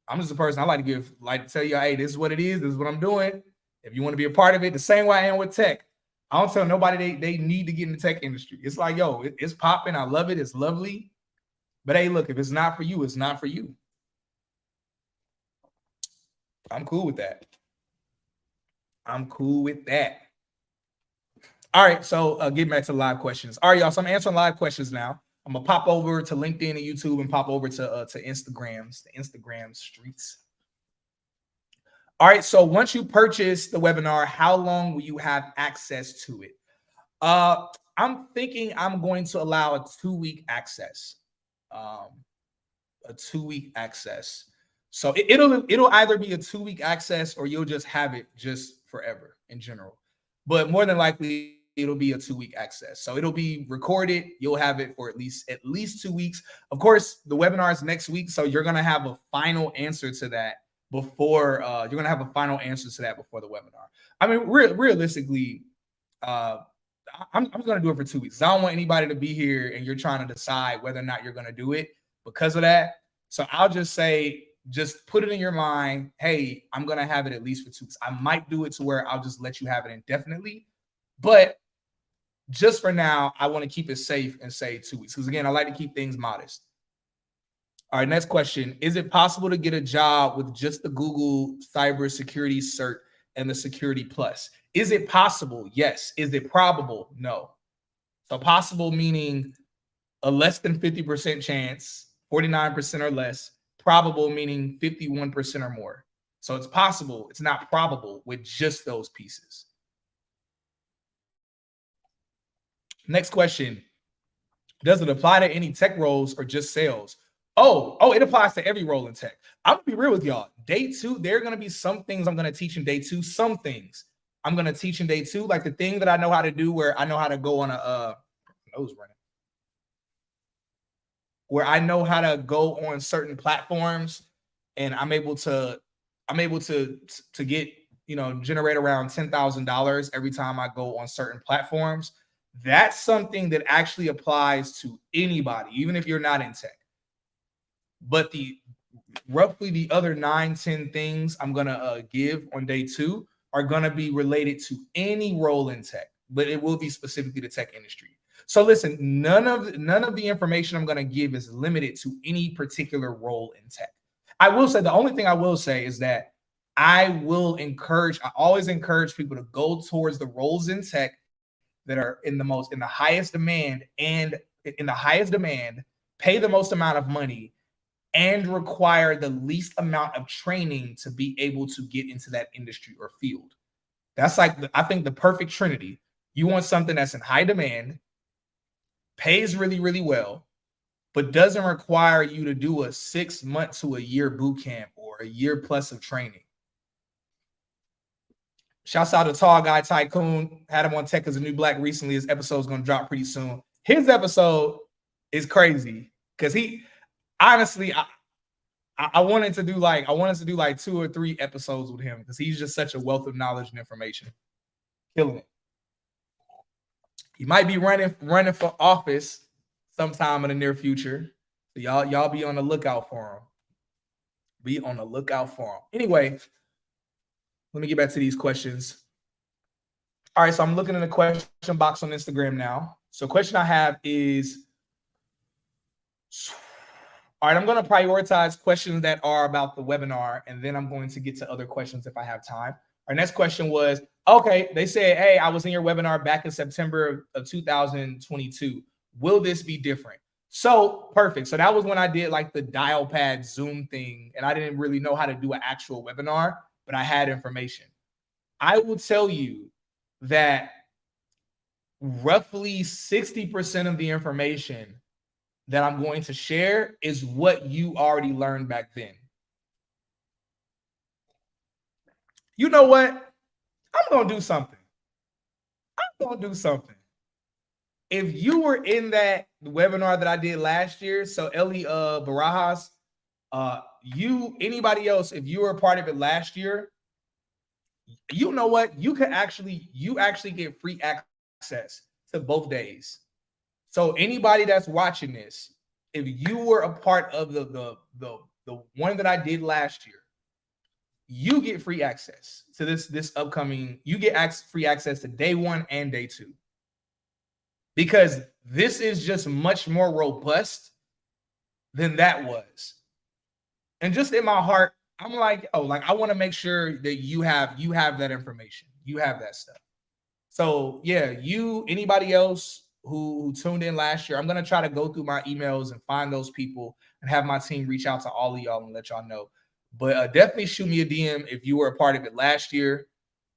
S1: I'm just a person, I like to tell you, hey, this is what it is. This is what I'm doing. If you want to be a part of it, the same way I am with tech. I don't tell nobody they need to get in the tech industry. It's like, yo, it's popping. I love it. It's lovely. But hey, look, if it's not for you, it's not for you. I'm cool with that. All right, so getting back to live questions. All right, y'all, so I'm answering live questions now. I'm gonna pop over to LinkedIn and YouTube and pop over to the Instagram streets. All right, so once you purchase the webinar, how long will you have access to it? I'm thinking I'm going to allow a 2-week access. So it'll either be a 2-week access or you'll just have it just forever in general. But more than likely, it'll be a 2-week access. So it'll be recorded. You'll have it for at least 2 weeks. Of course, the webinar is next week, so you're gonna have a final answer to that before the webinar. I mean, realistically, I'm gonna do it for 2 weeks. I don't want anybody to be here and you're trying to decide whether or not you're gonna do it because of that. So I'll just say, just put it in your mind, hey, I'm gonna have it at least for 2 weeks. I might do it to where I'll just let you have it indefinitely, but just for now, I want to keep it safe and say 2 weeks. Because again, I like to keep things modest. All right, next question. Is it possible to get a job with just the Google cybersecurity cert and the security plus? Is it possible? Yes. Is it probable? No. So possible meaning a less than 50% chance, 49% or less. Probable meaning 51% or more. So it's possible. It's not probable with just those pieces. Next question. Does it apply to any tech roles or just sales? Oh, it applies to every role in tech. I'm gonna be real with y'all. Day two, there are gonna be some things I'm gonna teach in day two. Some things I'm gonna teach in day two, like the thing that I know how to do, where I know how to go on a nose running, where I know how to go on certain platforms, and I'm able to get, generate around $10,000 every time I go on certain platforms. That's something that actually applies to anybody, even if you're not in tech. But the other 9-10 things I'm gonna give on day two, are going to be related to any role in tech, but it will be specifically the tech industry. So listen, none of the information I'm going to give is limited to any particular role in tech. I will say the only thing I will say is that I always encourage people to go towards the roles in tech that are in the highest demand pay the most amount of money, and require the least amount of training to be able to get into that industry or field. That's like, I think, the perfect trinity. You want something that's in high demand, pays really, really well, but doesn't require you to do a 6 month to a year boot camp or a year plus of training. Shouts out to Tall Guy Tycoon. Had him on Tech as a New Black recently. His episode's going to drop pretty soon. His episode is crazy because he honestly, I wanted to do like 2 or 3 episodes with him because he's just such a wealth of knowledge and information. Killing it. He might be running for office sometime in the near future. So y'all be on the lookout for him. Be on the lookout for him. Anyway, let me get back to these questions. All right, so I'm looking in the question box on Instagram now. So question I have is, all right, I'm going to prioritize questions that are about the webinar, and then I'm going to get to other questions if I have time. Our next question was, okay, they said, hey, I was in your webinar back in September of 2022. Will this be different? So perfect. So that was when I did like the dial pad Zoom thing, and I didn't really know how to do an actual webinar, but I had information. I will tell you that roughly 60% of the information that I'm going to share is what you already learned back then. You know what? I'm going to do something. If you were in that webinar that I did last year, so Ellie Barajas, anybody else, if you were a part of it last year, you know what? You actually get free access to both days. So anybody that's watching this, if you were a part of the one that I did last year, you get free access to this upcoming. You get free access to day 1 and day 2, because this is just much more robust than that was. And just in my heart, I'm like, oh, like I want to make sure that you have that information, you have that stuff. So yeah, anybody else who tuned in last year, I'm gonna try to go through my emails and find those people and have my team reach out to all of y'all and let y'all know. But definitely shoot me a DM if you were a part of it last year.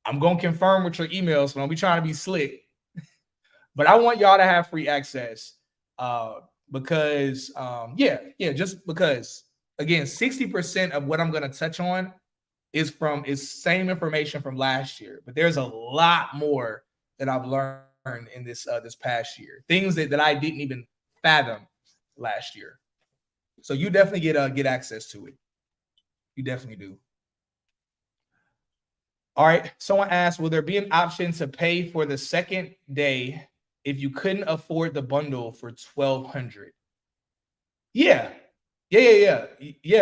S1: I'm gonna confirm with your emails, so don't be trying to be slick. But I want y'all to have free access because just because, again, 60% of what I'm gonna touch on is same information from last year, but there's a lot more that I've learned in this past year, things that I didn't even fathom last year. So you definitely get access to it. You definitely do. All right. Someone asked, will there be an option to pay for the second day if you couldn't afford the bundle for $1,200? Yeah.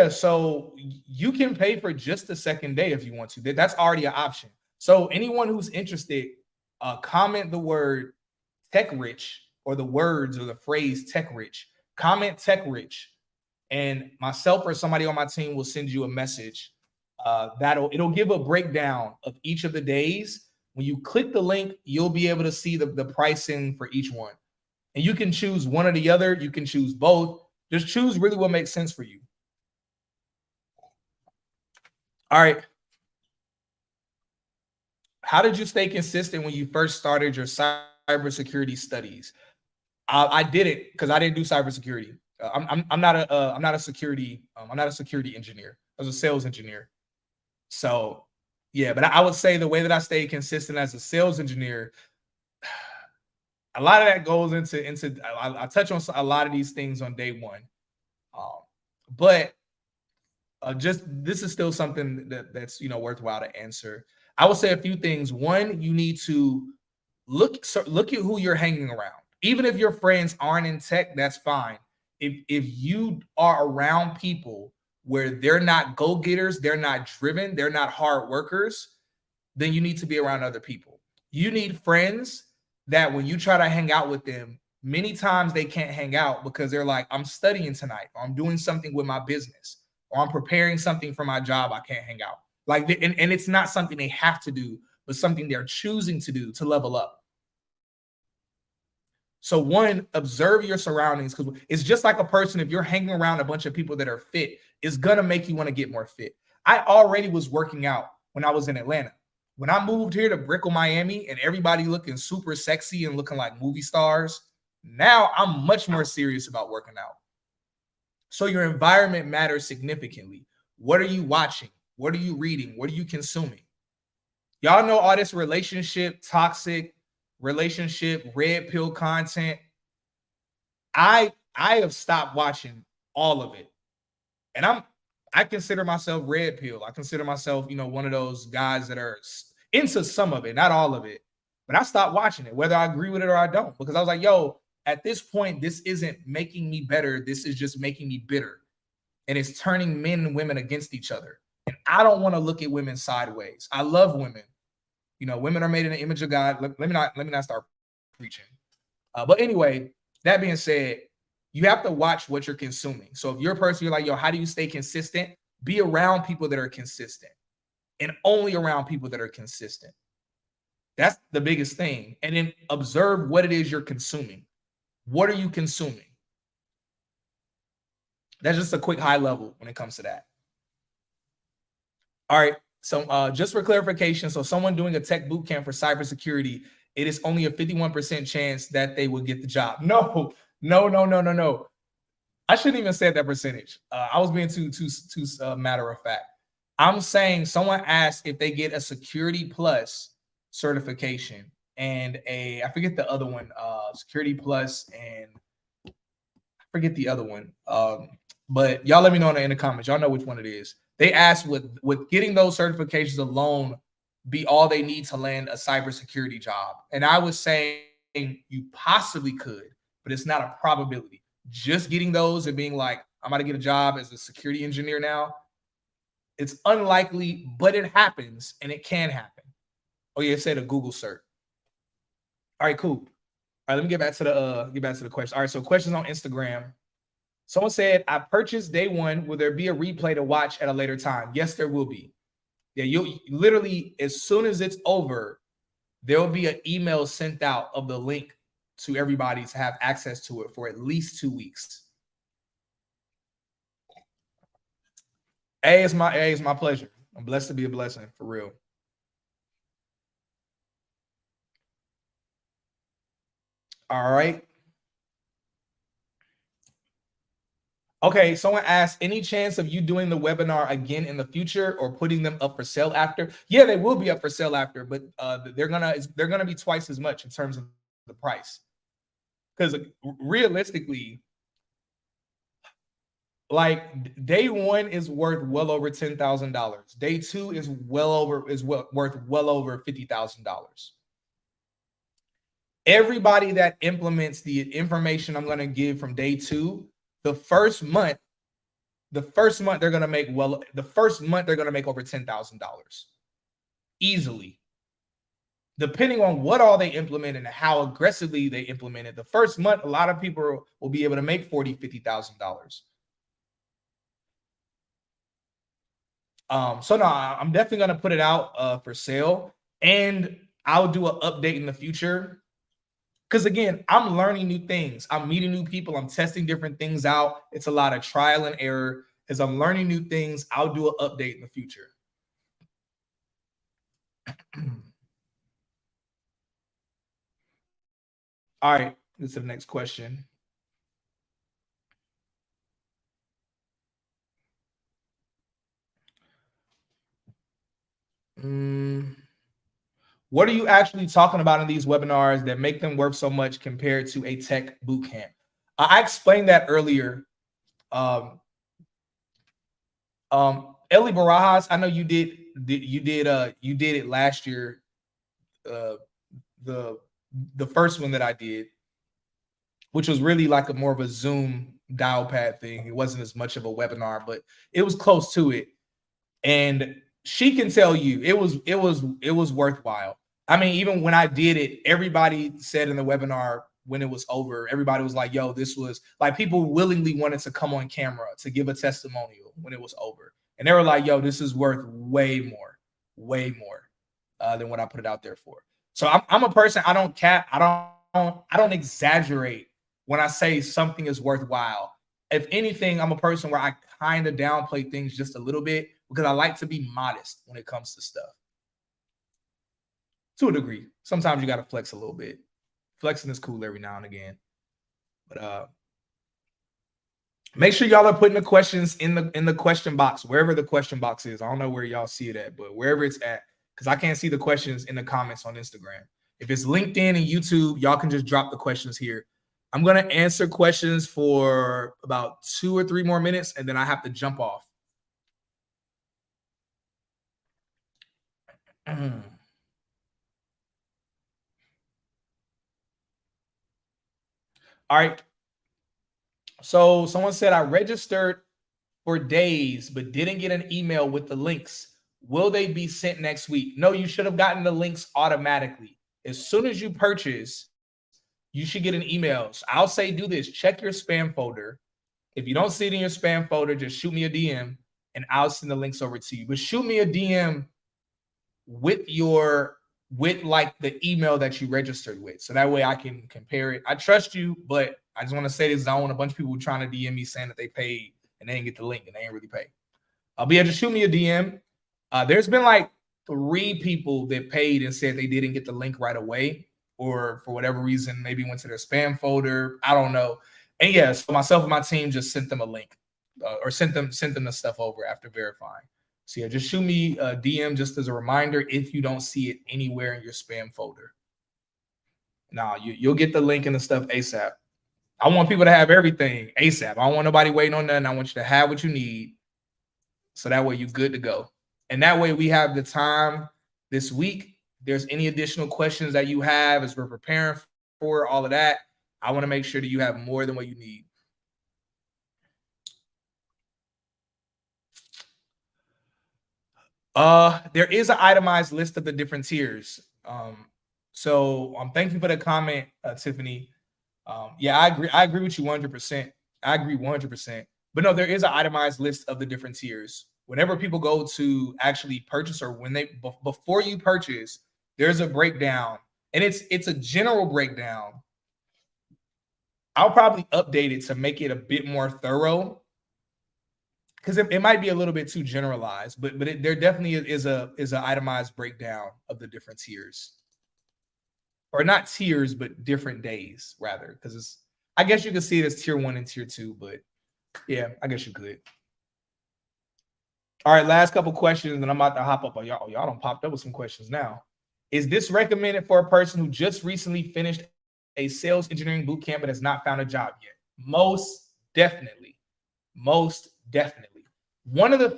S1: So you can pay for just the second day if you want to. That's already an option. So anyone who's interested, comment the word tech rich, or the words or the phrase tech rich. Comment tech rich, and myself or somebody on my team will send you a message. It'll give a breakdown of each of the days. When you click the link, you'll be able to see the pricing for each one. And you can choose one or the other. You can choose both. Just choose really what makes sense for you. All right. How did you stay consistent when you first started your cybersecurity studies? I did it because I didn't do cybersecurity. I'm not a security engineer. I was a sales engineer. So yeah, but I would say the way that I stayed consistent as a sales engineer, a lot of that goes into I touch on a lot of these things on day 1, but just this is still something that's worthwhile to answer. I would say a few things. One, you need to look at who you're hanging around. Even if your friends aren't in tech, that's fine. If you are around people where they're not go-getters, they're not driven, they're not hard workers, then you need to be around other people. You need friends that when you try to hang out with them, many times they can't hang out because they're like, I'm studying tonight, or I'm doing something with my business, or I'm preparing something for my job. I can't hang out. Like, and it's not something they have to do, but something they're choosing to do to level up. So one, observe your surroundings, because it's just like a person. If you're hanging around a bunch of people that are fit, it's gonna make you want to get more fit. I already was working out when I was in Atlanta. When I moved here to Brickell, Miami, and everybody looking super sexy and looking like movie stars, now I'm much more serious about working out. So your environment matters significantly. What are you watching? What are you reading? What are you consuming? Y'all know all this relationship, toxic relationship, red pill content. I have stopped watching all of it. And I consider myself red pill. I consider myself, one of those guys that are into some of it, not all of it. But I stopped watching it, whether I agree with it or I don't, because I was like, yo, at this point, this isn't making me better. This is just making me bitter. And it's turning men and women against each other. And I don't want to look at women sideways. I love women. Women are made in the image of God. Let me not start preaching. But anyway, that being said, you have to watch what you're consuming. So if you're a person, you're like, yo, how do you stay consistent? Be around people that are consistent, and only around people that are consistent. That's the biggest thing. And then observe what it is you're consuming. What are you consuming? That's just a quick high level when it comes to that. All right. So just for clarification, so someone doing a tech boot camp for cybersecurity, it is only a 51% chance that they will get the job. No. I shouldn't even say that percentage. I was being too matter of fact. I'm saying someone asked if they get a Security Plus certification and I forget the other one, Security Plus, and I forget the other one. But y'all let me know in the comments. Y'all know which one it is. They asked with getting those certifications alone be all they need to land a cybersecurity job. And I was saying you possibly could, but it's not a probability. Just getting those and being like, I'm about to get a job as a security engineer now, it's unlikely, but it happens and it can happen. Oh yeah, it said a Google search. All right, cool. All right, let me get back to the question. All right, so questions on Instagram. Someone said, I purchased day one. Will there be a replay to watch at a later time? Yes, there will be. Yeah, you literally, as soon as it's over, there will be an email sent out of the link to everybody to have access to it for at least 2 weeks. It's my pleasure. I'm blessed to be a blessing, for real. All right. Okay, someone asked, any chance of you doing the webinar again in the future or putting them up for sale after? Yeah, they will be up for sale after, but they're gonna be twice as much in terms of the price. Because realistically, like day one is worth well over $10,000. Day two is worth well over $50,000. Everybody that implements the information I'm going to give from day two, the first month they're going to make over $10,000 easily. Depending on what all they implement and how aggressively they implement it, the first month, a lot of people will be able to make $40,000, $50,000. So no, I'm definitely going to put it out for sale, and I'll do an update in the future. Because again, I'm learning new things. I'm meeting new people. I'm testing different things out. It's a lot of trial and error. As I'm learning new things, I'll do an update in the future. All right, this is the next question. What are you actually talking about in these webinars that make them worth so much compared to a tech boot camp? I explained that earlier. Eli Barajas, I know you did it last year. The first one that I did, which was really like more of a Zoom dial pad thing. It wasn't as much of a webinar, but it was close to it. And she can tell you it was worthwhile. I mean, even when I did it, everybody said in the webinar when it was over, everybody was like, yo, this was like people willingly wanted to come on camera to give a testimonial when it was over. And they were like, yo, this is worth way more than what I put it out there for. So I'm a person, I don't cap, I don't exaggerate when I say something is worthwhile. If anything, I'm a person where I kind of downplay things just a little bit because I like to be modest when it comes to stuff. To a degree. Sometimes you got to flex a little bit. Flexing is cool every now and again. But make sure y'all are putting the questions in the question box, wherever the question box is. I don't know where y'all see it at, but wherever it's at, because I can't see the questions in the comments on Instagram. If it's LinkedIn and YouTube, y'all can just drop the questions here. I'm going to answer questions for about 2 or 3 more minutes, and then I have to jump off. All right. So someone said I registered for days, but didn't get an email with the links. Will they be sent next week? No, you should have gotten the links automatically. As soon as you purchase, you should get an email. So I'll say do this. Check your spam folder. If you don't see it in your spam folder, just shoot me a DM and I'll send the links over to you. But shoot me a DM with like the email that you registered with. So that way I can compare it. I trust you, but I just want to say this. I don't want a bunch of people trying to DM me saying that they paid and they didn't get the link and they ain't really paid. But yeah, just shoot me a DM. There's been like 3 people that paid and said they didn't get the link right away, or for whatever reason, maybe went to their spam folder. I don't know. And yes, so myself and my team just sent them a link or sent them the stuff over after verifying. So yeah, just shoot me a DM just as a reminder if you don't see it anywhere in your spam folder. Now you'll get the link and the stuff ASAP. I want people to have everything ASAP. I don't want nobody waiting on nothing. I want you to have what you need. So that way you're good to go. And that way we have the time this week. If there's any additional questions that you have as we're preparing for all of that, I want to make sure that you have more than what you need. There is an itemized list of the different tiers. So thank you for the comment, Tiffany. Yeah, I agree with you 100%. I agree 100%. But no, there is an itemized list of the different tiers. Whenever people go to actually purchase, or when they before you purchase, there's a breakdown, and it's a general breakdown. I'll probably update it to make it a bit more thorough, because it might be a little bit too generalized. But there definitely is an itemized breakdown of the different tiers, or not tiers, but different days rather. Because I guess you could see it as tier 1 and tier 2, but yeah, I guess you could. All right, last couple questions, and I'm about to hop up on y'all. Y'all done popped up with some questions now. Is this recommended for a person who just recently finished a sales engineering boot camp but has not found a job yet? Most definitely. Most definitely. One of the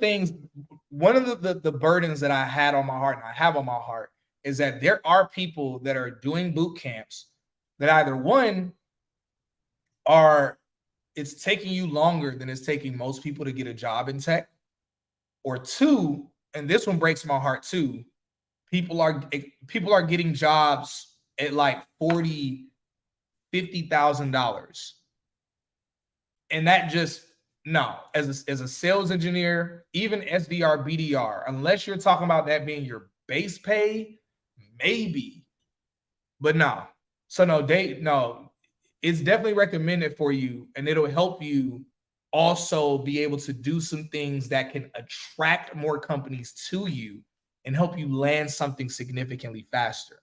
S1: burdens that I had on my heart, and I have on my heart, is that there are people that are doing boot camps that either one it's taking you longer than it's taking most people to get a job in tech, or 2, and this one breaks my heart too, people are getting jobs at like $40,000-$50,000, and that just no. As a sales engineer, even SDR, BDR, unless you're talking about that being your base pay, maybe, but no. So no, it's definitely recommended for you, and it'll help you also be able to do some things that can attract more companies to you and help you land something significantly faster.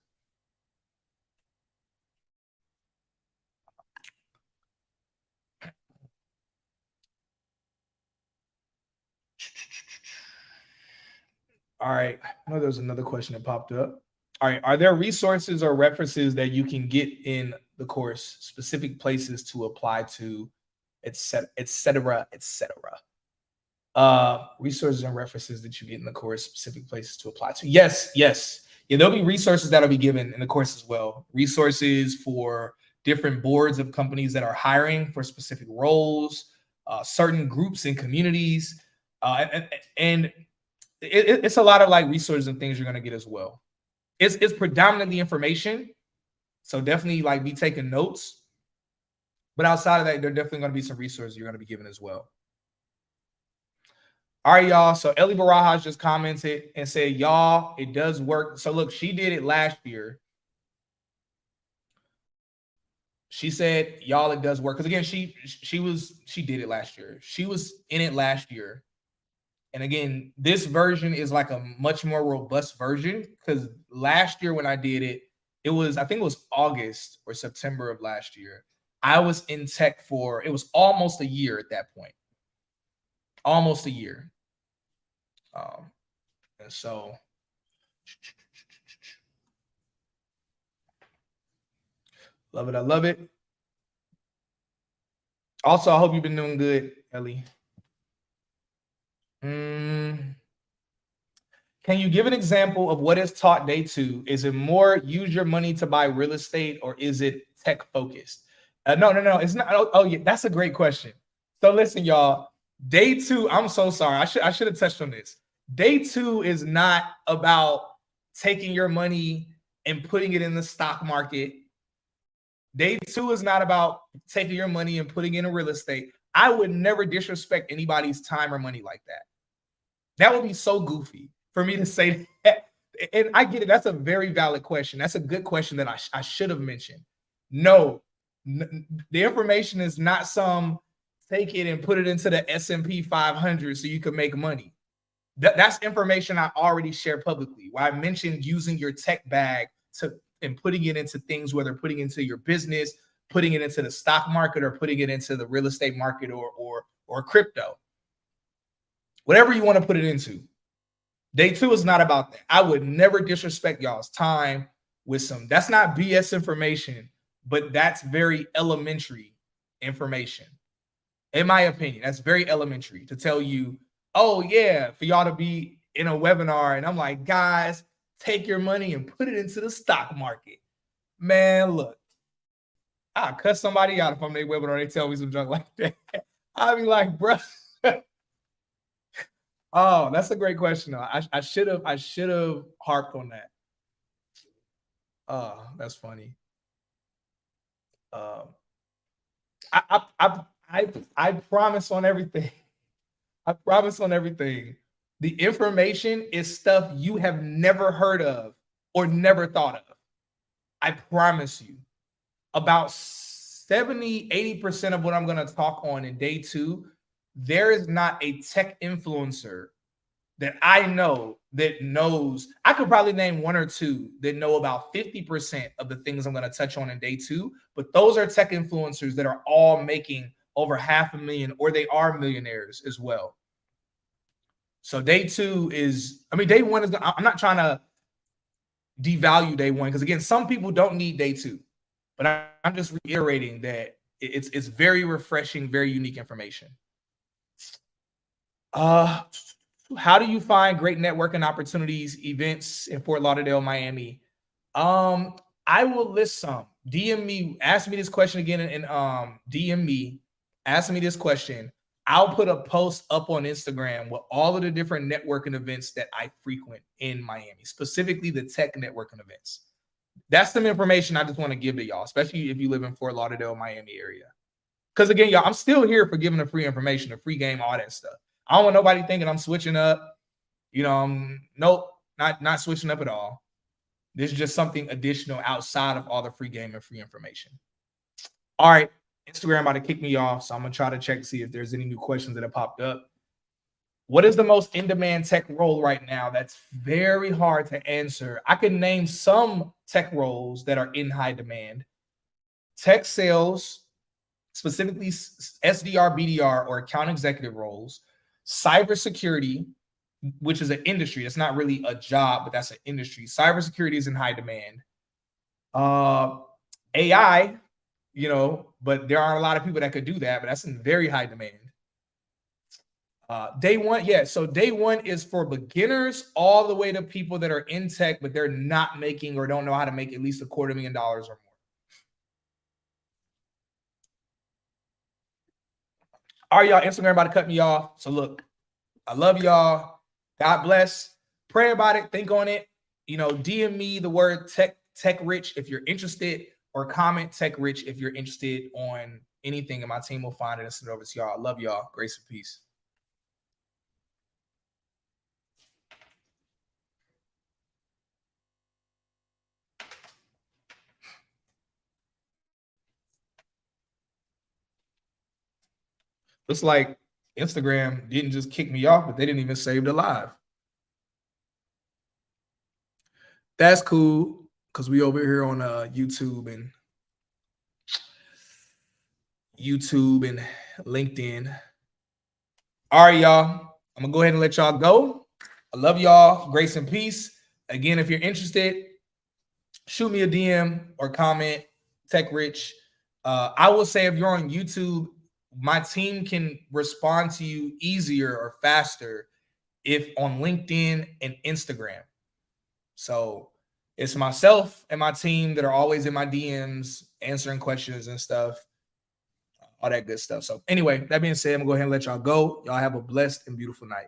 S1: All right. I know there's another question that popped up. All right. Are there resources or references that you can get in the course, specific places to apply to, et cetera, et cetera? Resources and references that you get in the course, specific places to apply to. Yes. Yeah, there'll be resources that'll be given in the course as well. Resources for different boards of companies that are hiring for specific roles, certain groups and communities. And it's a lot of like resources and things you're gonna get as well. It's predominantly information, so definitely like be taking notes. But outside of that, there definitely gonna be some resources you're gonna be given as well. All right, y'all. So Ellie Barajas just commented and said, y'all, it does work. So look, she did it last year. She said, y'all, it does work. Because again, she did it last year. She was in it last year. And again, this version is like a much more robust version. Because last year when I did it, I think it was August or September of last year. I was in tech it was almost a year at that point. Almost a year. And so love it. I love it. Also, I hope you've been doing good, Ellie. Can you give an example of what is taught day 2? Is it more use your money to buy real estate, or is it tech focused? No. It's not. Oh, yeah, that's a great question. So listen, y'all. Day 2. I'm so sorry. I should have touched on this. Day 2 is not about taking your money and putting it in the stock market. Day 2 is not about taking your money and putting it in real estate. I would never disrespect anybody's time or money like that. That would be so goofy for me to say that. And I get it. That's a very valid question. That's a good question that I should have mentioned. No, the information is not some take it and put it into the S&P 500 so you can make money. That's information I already share publicly. Where I mentioned using your tech bag and putting it into things, whether putting it into your business, putting it into the stock market, or putting it into the real estate market or crypto. Whatever you want to put it into. Day 2 is not about that. I would never disrespect y'all's time with that's not BS information, but that's very elementary information. In my opinion, that's very elementary to tell you, oh yeah, for y'all to be in a webinar and I'm like, guys, take your money and put it into the stock market. Man, look, I'll cut somebody out if I'm their webinar. They tell me some junk like that. I'll be like, bro. Oh, that's a great question. Though. I should have harped on that. Oh, that's funny. I promise on everything. I promise on everything. The information is stuff you have never heard of or never thought of. I promise you. About 70, 80% of what I'm going to talk on in day 2, there is not a tech influencer that I know that knows. I could probably name 1 or 2 that know about 50% of the things I'm going to touch on in day 2, but those are tech influencers that are all making over $500,000, or they are millionaires as well. So day 2 is, day 1 is, I'm not trying to devalue day 1, because again, some people don't need day 2, but I'm just reiterating that it's very refreshing, very unique information. How do you find great networking opportunities, events in Fort Lauderdale, Miami? I will list some. DM me, ask me this question again, and DM me, ask me this question. I'll put a post up on Instagram with all of the different networking events that I frequent in Miami, specifically the tech networking events. That's some information I just want to give to y'all, especially if you live in Fort Lauderdale, Miami area. Because again, y'all, I'm still here for giving the free information, the free game, all that stuff. I don't want nobody thinking I'm switching up. Nope, not switching up at all. This is just something additional outside of all the free game and free information. All right, Instagram about to kick me off, so I'm gonna try to check to see if there's any new questions that have popped up. What is the most in-demand tech role right now? That's very hard to answer. I can name some tech roles that are in high demand. Tech sales, specifically SDR, BDR, or account executive roles. Cybersecurity, which is an industry. It's not really a job, but that's an industry. Cybersecurity is in high demand. AI, but there aren't a lot of people that could do that, but that's in very high demand. Day 1, yeah. So day 1 is for beginners all the way to people that are in tech, but they're not making or don't know how to make at least $250,000 or more. All right, y'all, Instagram about to cut me off. So look, I love y'all. God bless. Pray about it. Think on it. DM me the word tech rich if you're interested, or comment tech rich if you're interested on anything, and my team will find it and send it over to y'all. I love y'all. Grace and peace. Looks like Instagram didn't just kick me off, but they didn't even save the live. That's cool, because we over here on YouTube and LinkedIn. All right, y'all. I'm gonna go ahead and let y'all go. I love y'all. Grace and peace. Again, if you're interested, shoot me a DM or comment. Tech Rich. I will say, if you're on YouTube, my team can respond to you easier or faster if on LinkedIn and Instagram. So it's myself and my team that are always in my DMs answering questions and stuff, all that good stuff. So anyway, that being said, I'm gonna go ahead and let y'all go. Y'all have a blessed and beautiful night.